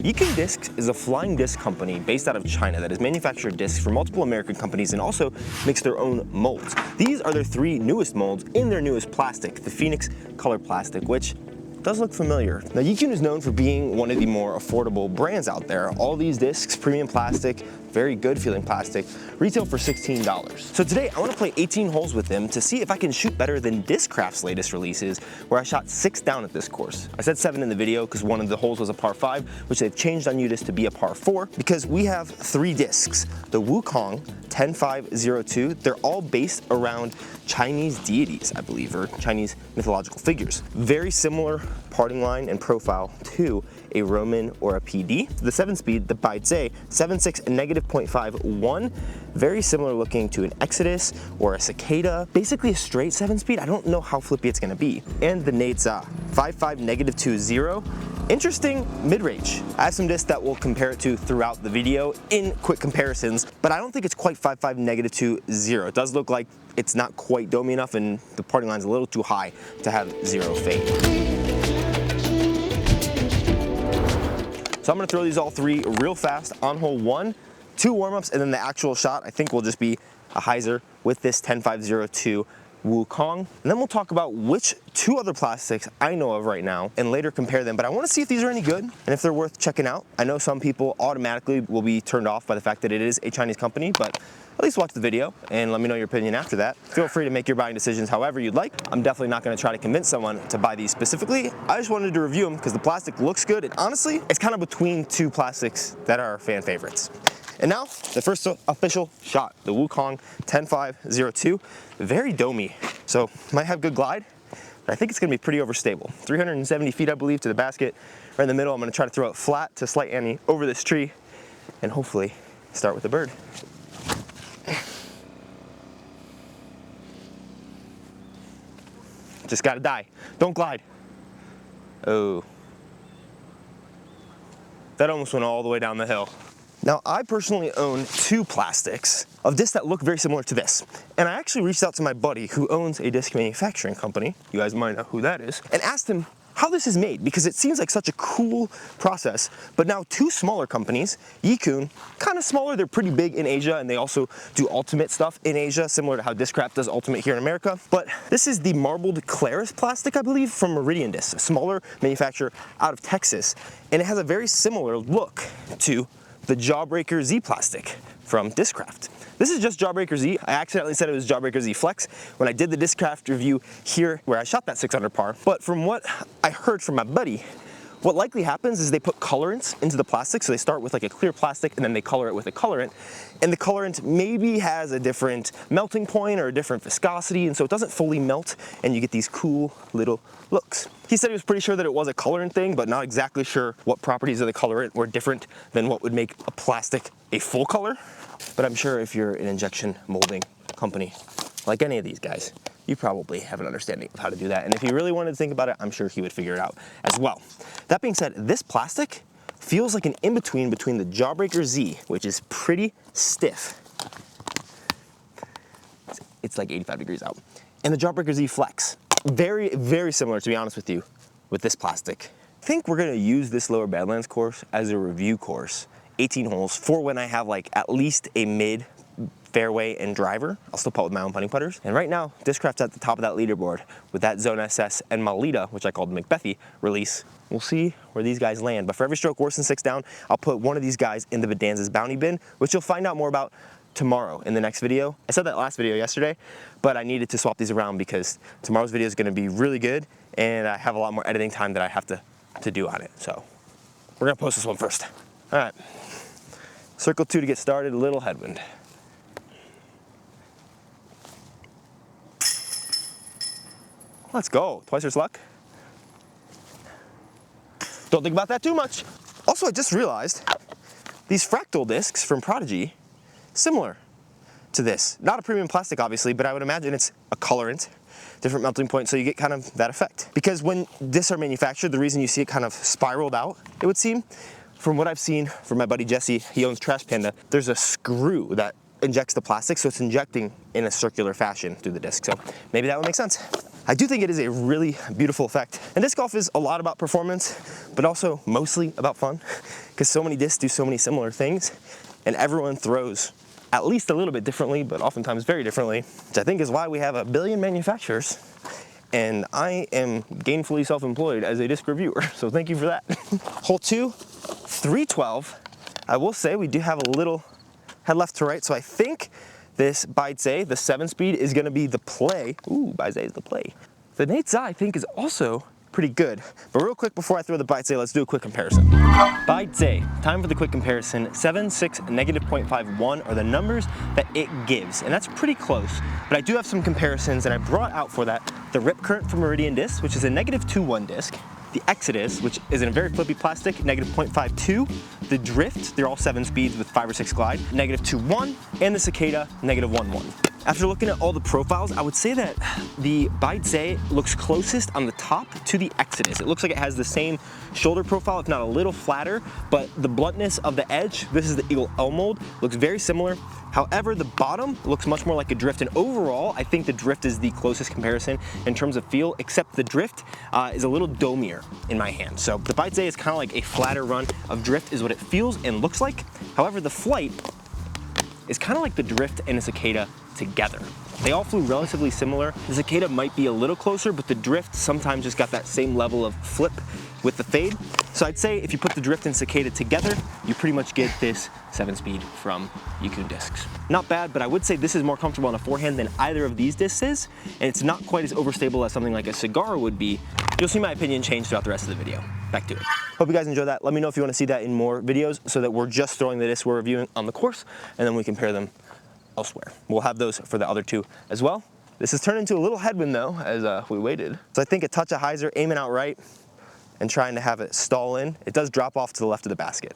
Yikun Discs is a flying disc company based out of China that has manufactured discs for multiple American companies and also makes their own molds. These are their 3 newest molds in their newest plastic, the Phoenix Color Plastic, which does look familiar. Now, Yikun is known for being one of the more affordable brands out there. All these discs, premium plastic, very good feeling plastic, retail for $16. So today I want to play 18 holes with them to see if I can shoot better than Discraft's latest releases, where I shot 6 down at this course. I said 7 in the video because one of the holes was a par 5, which they've changed on UDisc to be a par 4, because we have 3 discs. The Wukong 10502, they're all based around Chinese deities, I believe, or Chinese mythological figures. Very similar parting line and profile to a Roman or a PD. The 7-speed, the Baize 76 and -0.51, very similar looking to an Exodus or a Cicada. Basically a straight 7-speed. I don't know how flippy it's gonna be. And the Neiza 55 -20. Interesting mid-range. I have some discs that we'll compare it to throughout the video in quick comparisons, but I don't think it's quite 55 -20. It does look like it's not quite domey enough, and the parting line's a little too high to have 0 fade. So I'm gonna throw these all 3 real fast on hole 1, 2 warm-ups, and then the actual shot I think will just be a hyzer with this 10502 Wukong. And then we'll talk about which 2 other plastics I know of right now and later compare them. But I want to see if these are any good and if they're worth checking out. I know some people automatically will be turned off by the fact that it is a Chinese company, but at least watch the video and let me know your opinion after that. Feel free to make your buying decisions however you'd like. I'm definitely not going to try to convince someone to buy these specifically. I just wanted to review them because the plastic looks good, and honestly, it's kind of between 2 plastics that are fan favorites. And now, the first official shot, the Wukong 10502. Very domey, so might have good glide, but I think it's gonna be pretty overstable. 370 feet, I believe, to the basket. Right in the middle, I'm gonna try to throw it flat to slight ante over this tree and hopefully start with a bird. Just gotta die. Don't glide. Oh. That almost went all the way down the hill. Now, I personally own 2 plastics of discs that look very similar to this. And I actually reached out to my buddy who owns a disc manufacturing company, you guys might know who that is, and asked him how this is made, because it seems like such a cool process. But now 2 smaller companies, Yikun, kind of smaller, they're pretty big in Asia, and they also do ultimate stuff in Asia, similar to how Discraft does ultimate here in America. But this is the Marbled Clarus plastic, I believe, from Meridian Discs, a smaller manufacturer out of Texas. And it has a very similar look to the Jawbreaker Z plastic from Discraft. This is just Jawbreaker Z. I accidentally said it was Jawbreaker Z Flex when I did the Discraft review here where I shot that 6 under par. But from what I heard from my buddy, what likely happens is they put colorants into the plastic. So they start with like a clear plastic and then they color it with a colorant. And the colorant maybe has a different melting point or a different viscosity, and so it doesn't fully melt and you get these cool little looks. He said he was pretty sure that it was a colorant thing, but not exactly sure what properties of the colorant were different than what would make a plastic a full color. But I'm sure if you're an injection molding company, like any of these guys, you probably have an understanding of how to do that. And if you really wanted to think about it, I'm sure he would figure it out as well. That being said, this plastic feels like an in-between between the Jawbreaker Z, which is pretty stiff. It's like 85 degrees out. And the Jawbreaker Z Flex. Very, very similar, to be honest with you, with this plastic. I think we're gonna use this Lower Badlands course as a review course, 18 holes, for when I have like at least a mid fairway and driver. I'll still putt with my own putting putters. And right now, Discraft's at the top of that leaderboard with that Zone SS and Malita, which I called Macbethy release. We'll see where these guys land. But for every stroke worse than 6 down, I'll put one of these guys in the Bedanza's bounty bin, which you'll find out more about tomorrow in the next video. I said that last video yesterday, but I needed to swap these around because tomorrow's video is gonna be really good and I have a lot more editing time that I have to do on it. So we're gonna post this one first. All right, circle 2 to get started, a little headwind. Let's go, twicer's luck. Don't think about that too much. Also, I just realized these fractal discs from Prodigy, similar to this. Not a premium plastic, obviously, but I would imagine it's a colorant, different melting point, so you get kind of that effect. Because when discs are manufactured, the reason you see it kind of spiraled out, it would seem, from what I've seen from my buddy Jesse, he owns Trash Panda, there's a screw that injects the plastic, so it's injecting in a circular fashion through the disc. So maybe that would make sense. I do think it is a really beautiful effect. And disc golf is a lot about performance, but also mostly about fun, because so many discs do so many similar things, and everyone throws at least a little bit differently, but oftentimes very differently, which I think is why we have a billion manufacturers, and I am gainfully self-employed as a disc reviewer, so thank you for that. Hole 2, 312. I will say we do have a little head left to right, so I think this Baize, the 7-speed, is gonna be the play. Ooh, Baize is the play. The Nate Z, I think, is also pretty good. But real quick, before I throw the Baize, let's do a quick comparison. Baize, time for the quick comparison. 7, 6, -0.51 are the numbers that it gives, and that's pretty close. But I do have some comparisons, and I brought out for that the Rip Current from Meridian Discs, which is a -2.1 disc. The Exodus, which is in a very flippy plastic, -0.52. The Drift, they're all 7 speeds with 5 or 6 glide, -2.1, and the Cicada, -1.1. After looking at all the profiles, I would say that the Baize looks closest on the top to the Exodus. It looks like it has the same shoulder profile, if not a little flatter, but the bluntness of the edge, this is the Eagle L mold, looks very similar. However, the bottom looks much more like a Drift, and overall, I think the Drift is the closest comparison in terms of feel, except the Drift is a little domier in my hand. So the Baize is kind of like a flatter run of Drift is what it feels and looks like. However, the flight is kind of like the Drift and the Cicada together. They all flew relatively similar. The Cicada might be a little closer, but the Drift sometimes just got that same level of flip with the fade. So I'd say if you put the Drift and Cicada together, you pretty much get this 7-speed from Yikun Discs. Not bad, but I would say this is more comfortable on a forehand than either of these discs is, and it's not quite as overstable as something like a Cigar would be. You'll see my opinion change throughout the rest of the video. Back to it. Hope you guys enjoyed that. Let me know if you want to see that in more videos so that we're just throwing the discs we're reviewing on the course, and then we compare them elsewhere. We'll have those for the other two as well. This has turned into a little headwind though, as we waited. So I think a touch of hyzer, aiming out right, and trying to have it stall in. It does drop off to the left of the basket.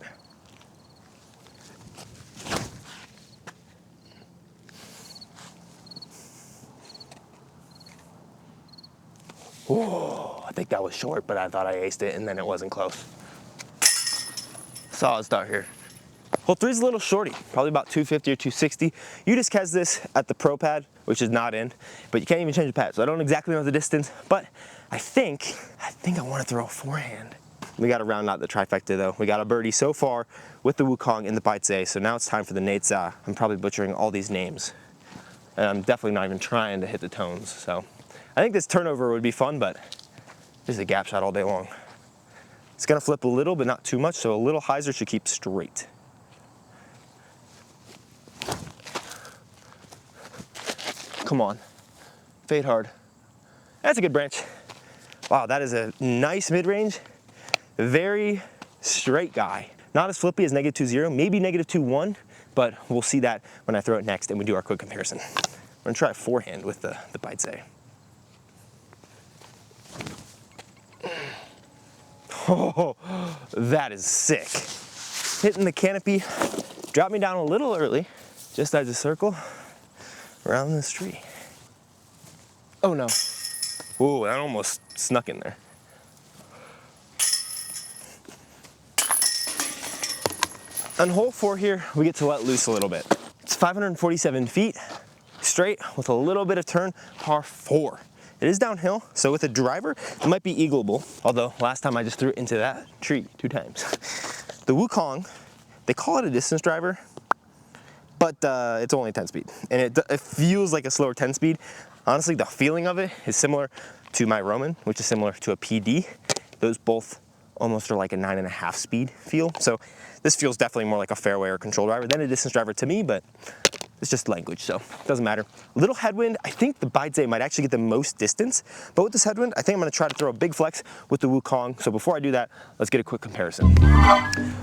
Whoa, I think that was short, but I thought I aced it and then it wasn't close. Solid start here. Hole 3 is a little shorty, probably about 250 or 260. UDisc has this at the Pro Pad, which is not in, but you can't even change the pad, so I don't exactly know the distance, but I think I want to throw a forehand. We got to round out the trifecta though. We got a birdie so far with the Wukong and the Baize, so now it's time for the Nate Z. I'm probably butchering all these names, and I'm definitely not even trying to hit the tones, so I think this turnover would be fun, but this is a gap shot all day long. It's going to flip a little, but not too much, so a little hyzer should keep straight. Come on, fade hard. That's a good branch. Wow, that is a nice mid-range, very straight guy. Not as flippy as -2.0, maybe -2.1, but we'll see that when I throw it next and we do our quick comparison. I'm gonna try a forehand with the Baize. Oh, that is sick. Hitting the canopy, dropped me down a little early, just as a circle around this tree. Oh no. Ooh, that almost snuck in there. On hole 4 here, we get to let loose a little bit. It's 547 feet, straight with a little bit of turn, par 4. It is downhill, so with a driver, it might be eagleable. Although, last time I just threw it into that tree 2 times. The Wukong, they call it a distance driver, but it's only 10 speed. And it feels like a slower 10 speed. Honestly, the feeling of it is similar to my Roman, which is similar to a PD. Those both almost are like a 9.5 speed feel. So this feels definitely more like a fairway or control driver than a distance driver to me, but it's just language, so it doesn't matter. Little headwind, I think the Baize might actually get the most distance, but with this headwind, I think I'm gonna try to throw a big flex with the Wukong. So before I do that, let's get a quick comparison.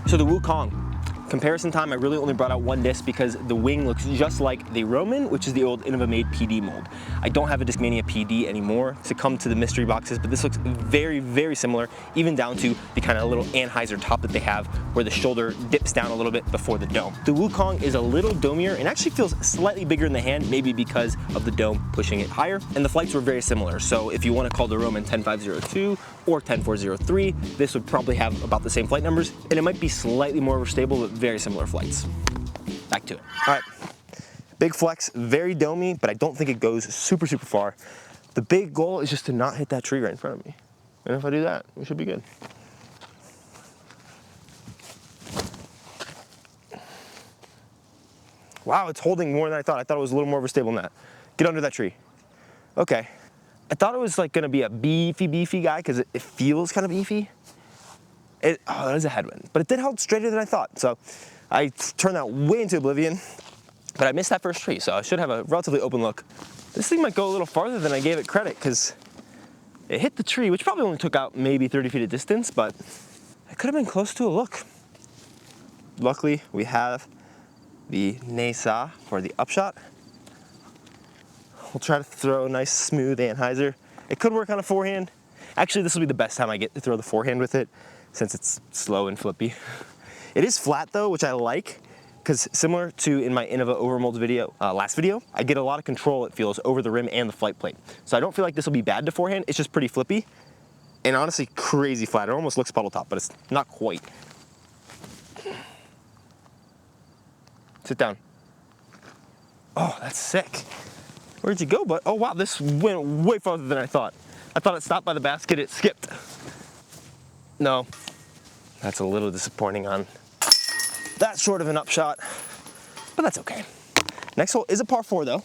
So the Wukong, comparison time, I really only brought out one disc because the wing looks just like the Roman, which is the old Innova-made PD mold. I don't have a Discmania PD anymore to come to the mystery boxes, but this looks very, very similar, even down to the kind of little anhyzer top that they have where the shoulder dips down a little bit before the dome. The Wukong is a little domier and actually feels slightly bigger in the hand, maybe because of the dome pushing it higher, and the flights were very similar. So if you want to call the Roman 10502 or 10403, this would probably have about the same flight numbers, and it might be slightly more overstable, but very similar flights. Back to it. All right, big flex, very domey, but I don't think it goes super, super far. The big goal is just to not hit that tree right in front of me. And if I do that, we should be good. Wow, it's holding more than I thought. I thought it was a little more of a stable net. Get under that tree. Okay. I thought it was like gonna be a beefy guy because it feels kind of beefy. Oh, that is a headwind. But it did hold straighter than I thought. So I turned that way into oblivion, but I missed that first tree. So I should have a relatively open look. This thing might go a little farther than I gave it credit because it hit the tree, which probably only took out maybe 30 feet of distance, but it could have been close to a look. Luckily, we have the Nesa for the upshot. We'll try to throw a nice smooth anhyzer. It could work on a forehand. Actually, this will be the best time I get to throw the forehand with it since it's slow and flippy. It is flat though, which I like, because similar to in my Innova overmolds video, last video, I get a lot of control, it feels, over the rim and the flight plate. So I don't feel like this will be bad to forehand, it's just pretty flippy. And honestly, crazy flat. It almost looks puddle top, but it's not quite. Sit down. Oh, that's sick. Where'd you go, bud? Oh wow, this went way farther than I thought. I thought it stopped by the basket, it skipped. No, that's a little disappointing on that short of an upshot, but that's okay. Next hole is a par 4 though,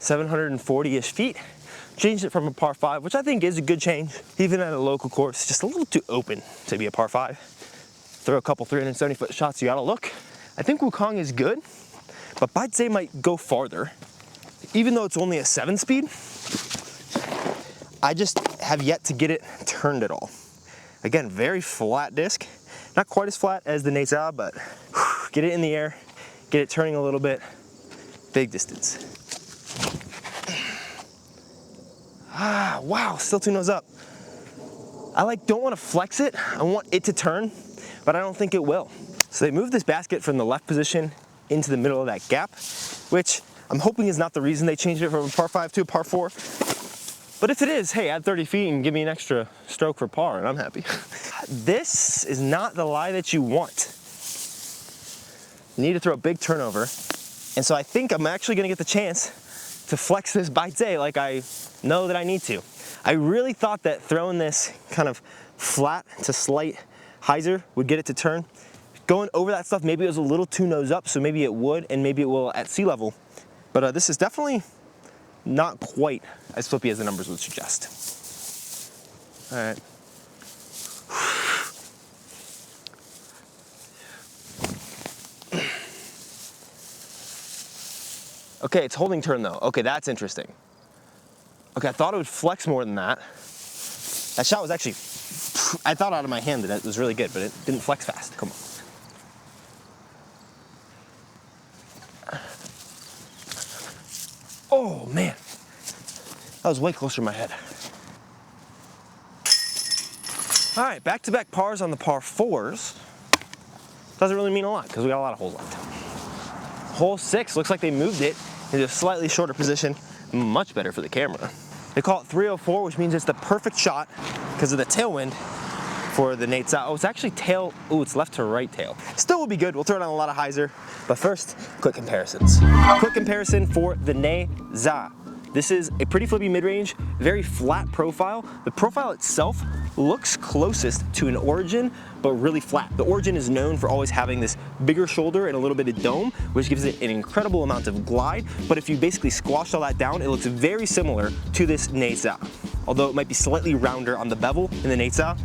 740-ish feet. Changed it from a par 5, which I think is a good change. Even at a local course, just a little too open to be a par 5. Throw a couple 370-foot shots, you gotta look. I think Wukong is good, but Baize might go farther. Even though it's only a 7-speed, I just have yet to get it turned at all. Again, very flat disc. Not quite as flat as the Nesa, but get it in the air, get it turning a little bit, big distance. Ah, wow, still 2 nose up. I don't want to flex it. I want it to turn, but I don't think it will. So they moved this basket from the left position into the middle of that gap, which I'm hoping is not the reason they changed it from a par 5 to a par 4. But if it is, hey, add 30 feet and give me an extra stroke for par, and I'm happy. This is not the lie that you want. You need to throw a big turnover. And so I think I'm actually gonna get the chance to flex this Baize like I know that I need to. I really thought that throwing this kind of flat to slight hyzer would get it to turn. Going over that stuff, maybe it was a little too nose up, so maybe it would, and maybe it will at sea level. But this is definitely not quite as flippy as the numbers would suggest. All right. Okay, it's holding turn though. Okay, that's interesting. Okay, I thought it would flex more than that. That shot was actually, I thought out of my hand that it was really good, but it didn't flex fast. Come on. Oh man, that was way closer to my head. All right, back-to-back pars on the par 4s. Doesn't really mean a lot because we got a lot of holes left. Hole 6, looks like they moved it into a slightly shorter position, much better for the camera. They call it 304, which means it's the perfect shot because of the tailwind for the Nesa. Oh, it's actually tail, oh, it's left to right tail. Still will be good, we'll throw it on a lot of hyzer, but first, quick comparisons. Quick comparison for the Nesa. This is a pretty flippy mid-range, very flat profile. The profile itself looks closest to an Origin, but really flat. The Origin is known for always having this bigger shoulder and a little bit of dome, which gives it an incredible amount of glide, but if you basically squash all that down, it looks very similar to this Nesa. Although it might be slightly rounder on the bevel in the Nesa,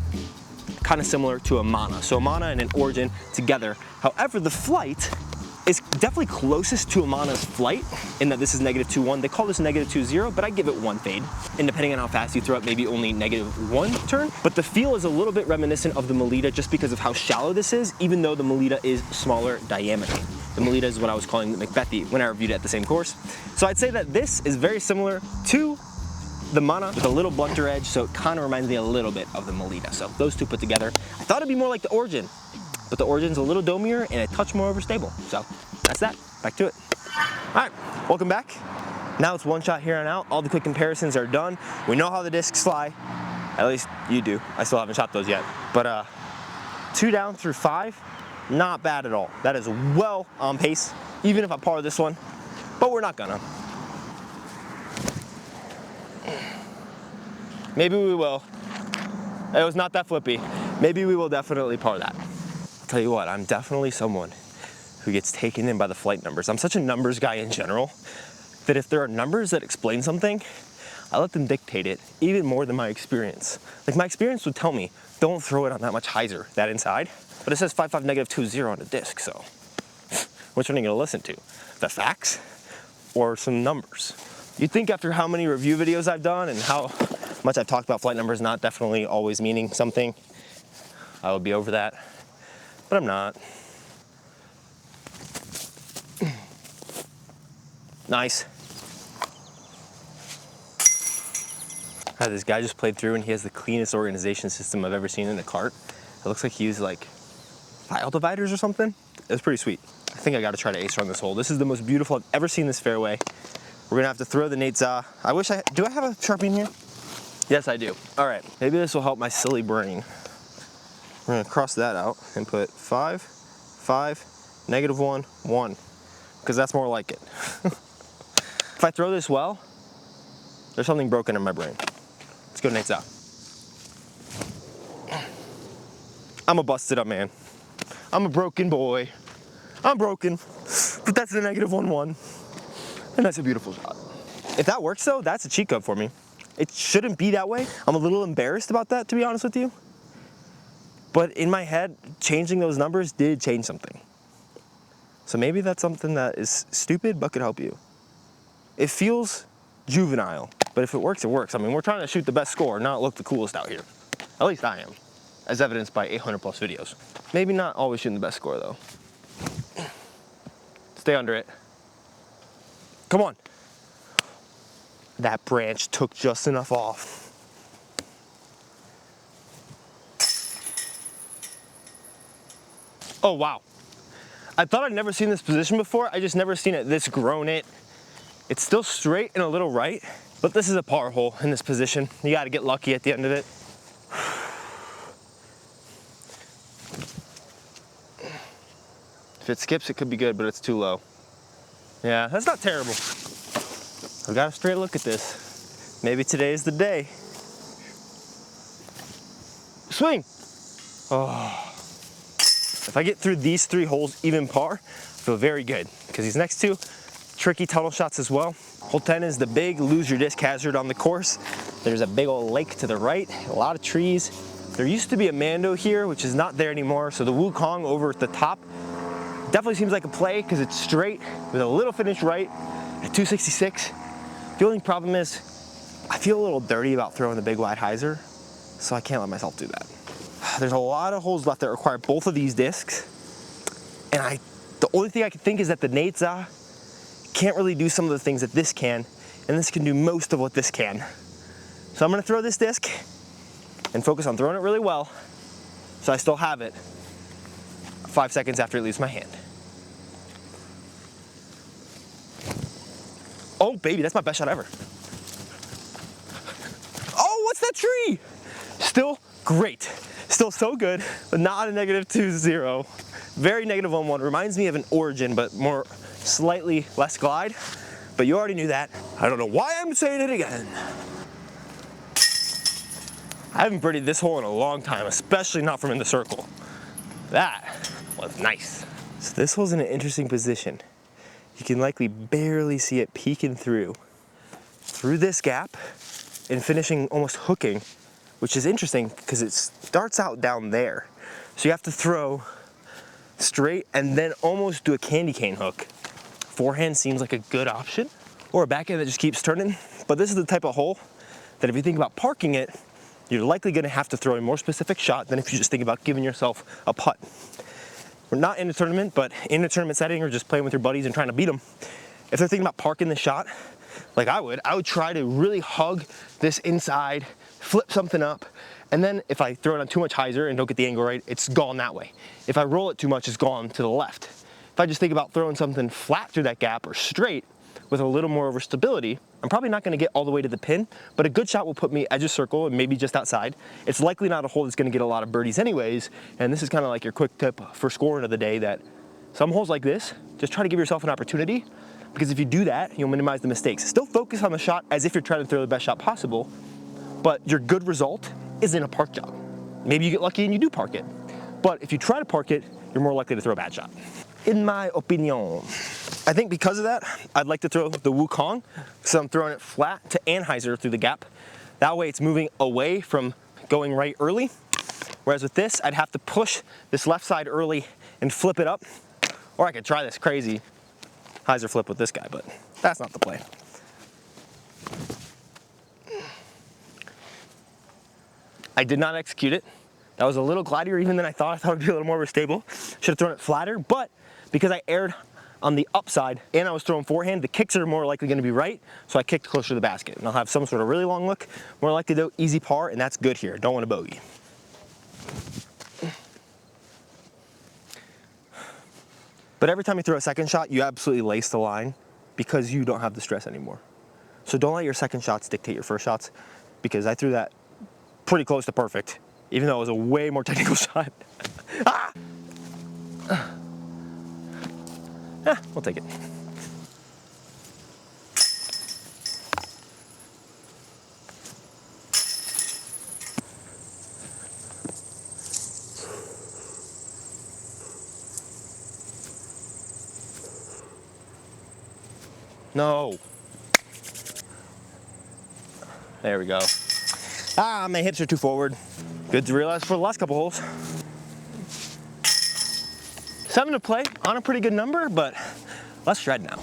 kind of similar to a Mana. So a Mana and an Origin together. However, the flight is definitely closest to a Mana's flight in that this is -2.1. They call this -2.0, but I give it 1 fade. And depending on how fast you throw it, maybe only -1 turn. But the feel is a little bit reminiscent of the Melita just because of how shallow this is, even though the Melita is smaller diameter. The Melita is what I was calling the Macbethi when I reviewed it at the same course. So I'd say that this is very similar to the Mana with a little blunter edge, so it kind of reminds me a little bit of the Melita. So those two put together, I thought it'd be more like the Origin, but the Origin's a little domier and a touch more overstable. So that's that, back to it. All right, welcome back. Now it's one shot here on out. All the quick comparisons are done. We know how the discs fly, at least you do. I still haven't shot those yet. But 2 down through 5, not bad at all. That is well on pace, even if I par this one, but we're not gonna. Maybe we will. It was not that flippy. Maybe we will definitely par that. I'll tell you what, I'm definitely someone who gets taken in by the flight numbers. I'm such a numbers guy in general that if there are numbers that explain something, I let them dictate it even more than my experience. Like my experience would tell me, don't throw it on that much hyzer, that inside. But it says 5.5 -20 on the disc, so which one are you gonna listen to? The facts or some numbers? You'd think after how many review videos I've done and how much I've talked about flight numbers not definitely always meaning something, I would be over that, but I'm not. Nice. This guy just played through and he has the cleanest organization system I've ever seen in a cart. It looks like he used like file dividers or something. It was pretty sweet. I think I gotta try to ace run this hole. This is the most beautiful I've ever seen this fairway. We're gonna have to throw the Nate Za. Do I have a Sharpie in here? Yes, I do. All right, maybe this will help my silly brain. We're gonna cross that out and put 5, 5, -1, 1, because that's more like it. If I throw this well, there's something broken in my brain. Let's go Nate Za. I'm a busted up man. I'm a broken boy. I'm broken, but that's the -1, and that's a beautiful shot. If that works though, that's a cheat code for me. It shouldn't be that way. I'm a little embarrassed about that, to be honest with you. But in my head, changing those numbers did change something. So maybe that's something that is stupid, but could help you. It feels juvenile, but if it works, it works. I mean, we're trying to shoot the best score, not look the coolest out here. At least I am, as evidenced by 800 plus videos. Maybe not always shooting the best score though. Stay under it. Come on. That branch took just enough off. Oh, wow. I thought I'd never seen this position before. I just never seen it this grown it. It's still straight and a little right, but this is a par hole in this position. You gotta get lucky at the end of it. If it skips, it could be good, but it's too low. Yeah, that's not terrible. I've got a straight look at this. Maybe today is the day. Swing. Oh. If I get through these 3 holes even par, I feel very good because these next 2, tricky tunnel shots as well. Hole 10 is the big lose your disc hazard on the course. There's a big old lake to the right, a lot of trees. There used to be a Mando here, which is not there anymore. So the Wukong over at the top definitely seems like a play because it's straight with a little finish right at 266. The only problem is I feel a little dirty about throwing the big wide hyzer, so I can't let myself do that. There's a lot of holes left that require both of these discs, and the only thing I can think is that the Nate Za can't really do some of the things that this can, and this can do most of what this can. So I'm gonna throw this disc and focus on throwing it really well, so I still have it 5 seconds after it leaves my hand. Oh baby, that's my best shot ever. Oh, what's that tree? Still great. Still so good, but not a -2-0. Very -1-1. Reminds me of an Origin, but more slightly less glide. But you already knew that. I don't know why I'm saying it again. I haven't birdied this hole in a long time, especially not from in the circle. That was nice. So this hole's in an interesting position. You can likely barely see it peeking through this gap and finishing almost hooking, which is interesting because it starts out down there. So you have to throw straight and then almost do a candy cane hook. Forehand seems like a good option, or a backhand that just keeps turning. But this is the type of hole that if you think about parking it, you're likely gonna have to throw a more specific shot than if you just think about giving yourself a putt. We're not in a tournament, but in a tournament setting or just playing with your buddies and trying to beat them, if they're thinking about parking the shot, like I would try to really hug this inside, flip something up, and then if I throw it on too much hyzer and don't get the angle right, it's gone that way. If I roll it too much, it's gone to the left. If I just think about throwing something flat through that gap or straight with a little more over stability, I'm probably not gonna get all the way to the pin, but a good shot will put me edge of circle and maybe just outside. It's likely not a hole that's gonna get a lot of birdies anyways, and this is kind of like your quick tip for scoring of the day that some holes like this, just try to give yourself an opportunity, because if you do that, you'll minimize the mistakes. Still focus on the shot as if you're trying to throw the best shot possible, but your good result is in a park job. Maybe you get lucky and you do park it, but if you try to park it, you're more likely to throw a bad shot. In my opinion, I think because of that, I'd like to throw the Wukong, so I'm throwing it flat to anhyzer through the gap. That way it's moving away from going right early, whereas with this, I'd have to push this left side early and flip it up, or I could try this crazy hyzer flip with this guy, but that's not the play. I did not execute it. That was a little glidier even than I thought. I thought it would be a little more stable. Should have thrown it flatter, but because I aired on the upside and I was throwing forehand, the kicks are more likely gonna be right, so I kicked closer to the basket. And I'll have some sort of really long look, more likely to do easy par, and that's good here. Don't want a bogey. But every time you throw a second shot, you absolutely lace the line because you don't have the stress anymore. So don't let your second shots dictate your first shots, because I threw that pretty close to perfect, even though it was a way more technical shot. Ah! We'll take it. No. There we go. Ah, my hips are too forward. Good to realize for the last couple holes. 7 to play, on a pretty good number, but let's shred now.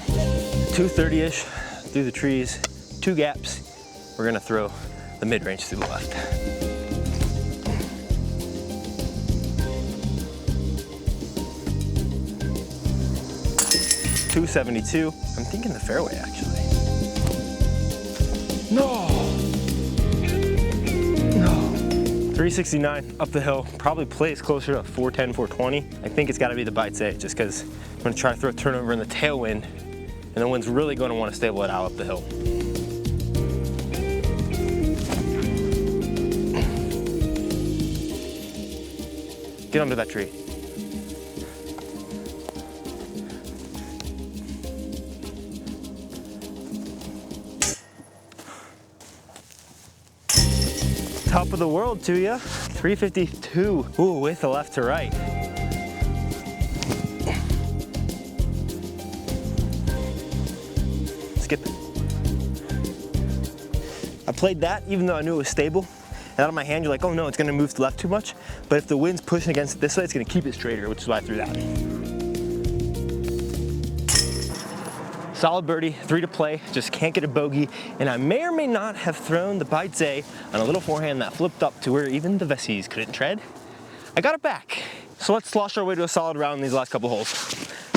230-ish through the trees, 2 gaps. We're gonna throw the mid-range to the left. .272. I'm thinking the fairway actually. No. 369 up the hill, probably plays closer to 410, 420. I think it's gotta be the bite say, just because I'm gonna try to throw a turnover in the tailwind, and the wind's really gonna wanna stable it out up the hill. Get under that tree. Top of the world to ya. 352. Ooh, with the left to right. Skip it. I played that even though I knew it was stable. And out of my hand, you're like, oh no, it's gonna move to the left too much. But if the wind's pushing against it this way, it's gonna keep it straighter, which is why I threw that. Solid birdie, 3 to play, just can't get a bogey, and I may or may not have thrown the bite say on a little forehand that flipped up to where even the Vessies couldn't tread. I got it back. So let's slosh our way to a solid round in these last couple holes.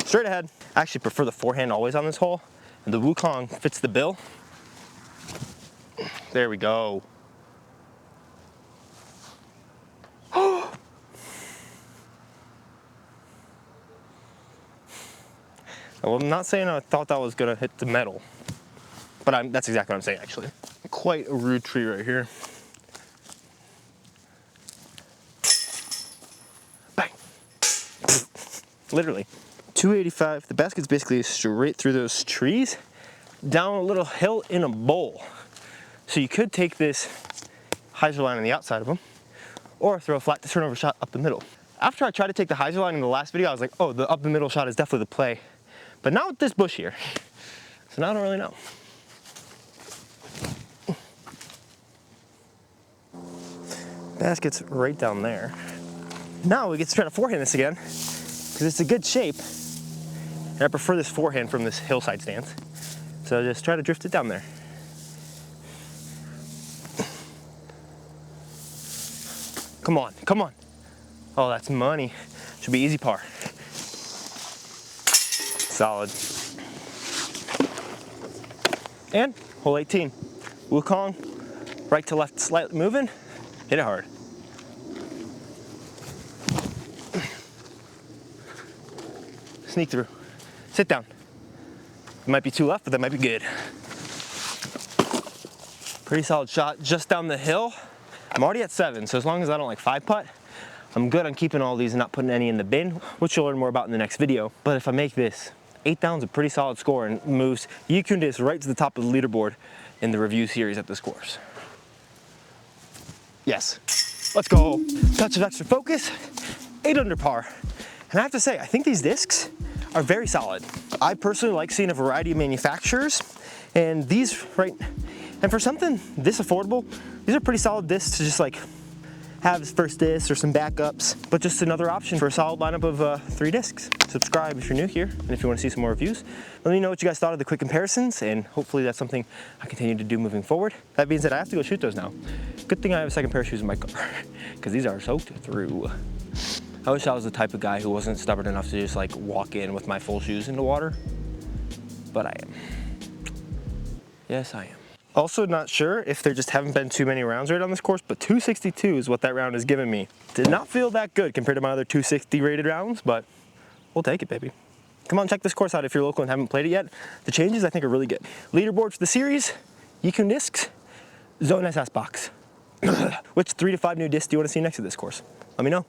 Straight ahead. I actually prefer the forehand always on this hole, and the Wukong fits the bill. There we go. Well, I'm not saying I thought that was gonna hit the metal, but that's exactly what I'm saying actually. Quite a rude tree right here. Bang. Literally. 285, the basket's basically straight through those trees, down a little hill in a bowl. So you could take this hyzer line on the outside of them, or throw a flat to turnover shot up the middle. After I tried to take the hyzer line in the last video, I was like, oh, the up the middle shot is definitely the play. But not with this bush here. So now I don't really know. Basket's right down there. Now we get to try to forehand this again, because it's a good shape. And I prefer this forehand from this hillside stance. So just try to drift it down there. Come on, come on. Oh, that's money. Should be easy par. Solid. And hole 18. Wukong, right to left, slightly moving. Hit it hard. Sneak through. Sit down. It might be 2 left, but that might be good. Pretty solid shot just down the hill. I'm already at 7, so as long as I don't like 5 putt, I'm good on keeping all these and not putting any in the bin, which you'll learn more about in the next video. But if I make this, 8th down's a pretty solid score and moves Yikun Disc right to the top of the leaderboard in the review series at this course. Yes, let's go. Touch of extra focus, 8 under par. And I have to say, I think these discs are very solid. I personally like seeing a variety of manufacturers, and these, right, and for something this affordable, these are pretty solid discs to just like have as first disc or some backups, but just another option for a solid lineup of 3 discs. Subscribe if you're new here, and if you want to see some more reviews. Let me know what you guys thought of the quick comparisons, and hopefully that's something I continue to do moving forward. That being said, I have to go shoot those now. Good thing I have a second pair of shoes in my car, because these are soaked through. I wish I was the type of guy who wasn't stubborn enough to just like walk in with my full shoes into water, but I am. Yes, I am. Also not sure if there just haven't been too many rounds right on this course, but 262 is what that round has given me. Did not feel that good compared to my other 260 rated rounds, but we'll take it, baby. Come on, check this course out if you're local and haven't played it yet. The changes I think are really good. Leaderboard for the series, Yikun Discs, Zone SS box. Which 3 to 5 new discs do you want to see next to this course? Let me know.